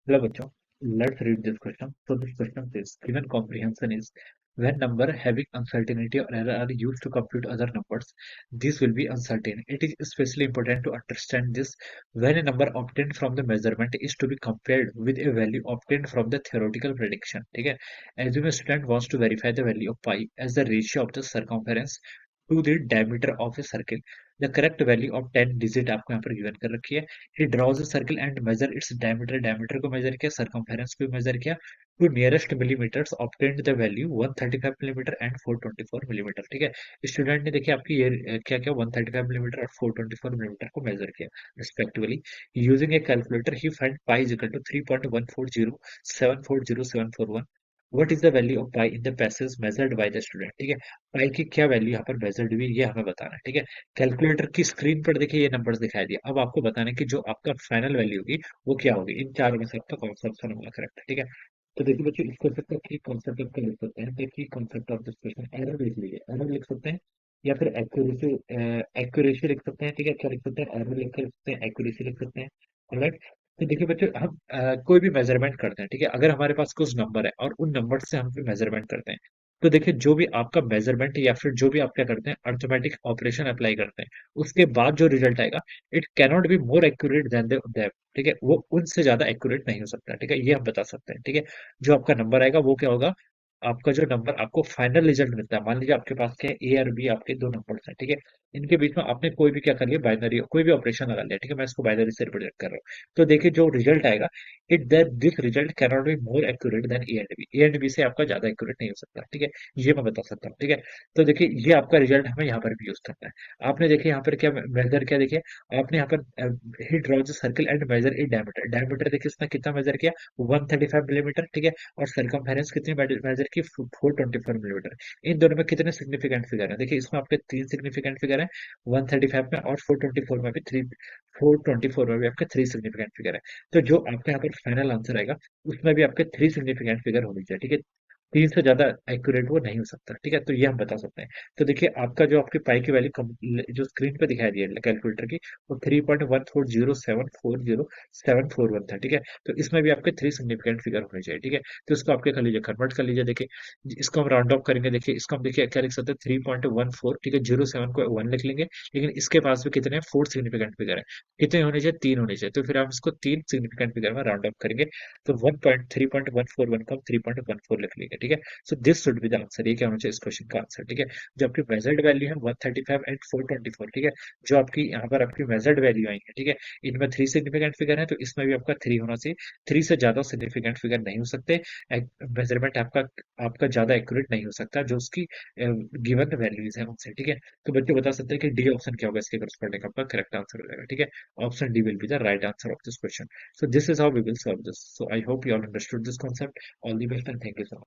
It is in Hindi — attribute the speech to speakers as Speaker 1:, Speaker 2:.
Speaker 1: Hello, bachcho. Let's read this question. So this question says, given comprehension is when number having uncertainty or error are used to compute other numbers, this will be uncertain. It is especially important to understand this when a number obtained from the measurement is to be compared with a value obtained from the theoretical prediction. ठीक है? Assume a student wants to verify the value of pi as the ratio of the circumference to the diameter of a circle. The correct value of 10 digit आपको यहाँ पर given कर रखी है. He draws a circle and measure its diameter. Diameter को measure किया, circumference को measure किया. To nearest millimeters obtained the value 135 millimeter and 424 millimeter. ठीक है. स्टूडेंट ने देखिए आपकी ये क्या क्या 135 millimeter और 424 millimeter को measure किया respectively. Using a calculator, he find pi is equal to 3.14074071. What is the value of pi in the passage measured by the student? ठीक है. पाई की क्या वैल्यू यहाँ पर मेजर्ड हुई ये हमें बताना है. ठीक है. कैलकुलेटर की स्क्रीन पर देखिए ये नंबर्स दिखाई दिया. अब आपको बताना है कि जो आपका फाइनल वैल्यू होगी वो क्या होगी. इन चारों में से आपका कौन सा ऑप्शन होगा करेक्ट है. ठीक है. तो देखिए बच्चों इस क्वेश्चन का की कॉन्सेप्ट आप क्या लिख सकते हैं. देखिए concept of this question error लिख लीजिए. एरर लिख सकते हैं या फिर एक्यूरेसी एक्यूरेसी लिख सकते हैं. ठीक है. क्या लिख सकते हैं. एरर लिख सकते हैं, एक्यूरेसी लिख सकते हैं. ऑलराइट. तो देखिए बच्चों हम कोई भी मेजरमेंट करते हैं. ठीक है. अगर हमारे पास कुछ नंबर है और उन नंबर से हम मेजरमेंट करते हैं तो देखिए जो भी आपका मेजरमेंट या फिर जो भी आप क्या करते हैं अर्थमेटिक ऑपरेशन अप्लाई करते हैं उसके बाद जो रिजल्ट आएगा it cannot be more accurate then that. ठीक है. वो उनसे ज्यादा एक्यूरेट नहीं हो सकता. ठीक है. ये हम बता सकते हैं. ठीक है. जो आपका नंबर आएगा वो क्या होगा. आपका जो नंबर आपको फाइनल रिजल्ट मिलता है. मान लीजिए आपके पास क्या है ए और बी आपके दो नंबर्स हैं. ठीक है. इनके बीच में आपने कोई भी क्या कर लिया बाइनरी कोई भी ऑपरेशन लगा लिया. ठीक है. मैं इसको बाइनरी से रिप्रेजेंट कर रहा हूँ. तो देखिए जो रिजल्ट आएगा it that this result cannot be more accurate than A and B. A and B से आपका ज्यादा एक्यूरेट नहीं हो सकता. ठीक है. ये मैं बता सकता हूँ. ठीक है. तो देखिए ये आपका रिजल्ट हमें यहाँ पर भी यूज करना है. आपने देखिए यहाँ पर क्या मेजर किया. देखिए आपने यहाँ पर ही draws circle and measure a diameter. Diameter देखिए इसने कितना मेजर किया 135 मिलीमीटर. ठीक है. और सरकमफेरेंस कितनी मेजर की 424 मिलीमीटर. इन दोनों में कितने सिग्निफिकेंट फिगर है. देखिए इसमें आपके तीन सिग्निफिकेंट फिगर है 135 में और 424 में भी थ्री 424 में भी आपके थ्री सिग्निफिकेंट फिगर है. तो जो आपका यहाँ पर फाइनल आंसर आएगा उसमें भी आपके थ्री सिग्निफिकेंट फिगर होनी चाहिए. ठीक है. तीन से ज्यादा एक्यूरेट वो नहीं हो सकता. ठीक है. तो ये हम बता सकते हैं. तो देखिए आपका जो आपकी पाई की वैल्यू जो स्क्रीन पे दिखाई दी है कैलकुलेटर की वो 3.140740 था. ठीक है. तो इसमें भी आपके थ्री सिग्निफिकेंट फिगर होने चाहिए. ठीक है. तो इसको आप क्या कर लीजिए कन्वर्ट कर लीजिए. देखिए इसको हम राउंड ऑफ करेंगे. देखिए इसको हम देखिए क्या लिख सकते हैं 3.14. ठीक है. 07 को 1 लिख लेंगे. लेकिन इसके पास भी कितने फोर सिग्निफिकेंट फिगर है. कितने होने चाहिए तीन होने चाहिए. तो फिर हम इसको तीन सिग्निफिकेंट फिगर में राउंड ऑफ करेंगे. तो 1.3.141 को हम 3.14 लिख लेंगे. ठीक है. So this should be the answer. ये क्या होना चाहिए इस क्वेश्चन का आंसर. ठीक है. जो आपकी मेजर्ड वैल्यू है 135 एंड 424. ठीक है. जो आपकी यहाँ पर आपकी मेजर्ड वैल्यू आई है. ठीक है. इनमें थ्री सिग्निफिकेंट फिगर है तो इसमें भी आपका थ्री होना चाहिए. थ्री से ज्यादा सिग्निफिकेंट फिगर नहीं हो सकते. मेजरमेंट आपका आपका ज्यादा एक्यूरेट नहीं हो सकता जो उसकी गिवन वैल्यूज है उनसे. ठीक है. तो बच्चे बता सकते हैं कि डी ऑप्शन क्या होगा इसके करस्पॉन्डिंग आपका करेक्ट आंसर हो जाएगा. ठीक है. Option D will be the right answer of this question. So this is how we will solve this. So I hope you all understood this concept. All the best and thank you so much.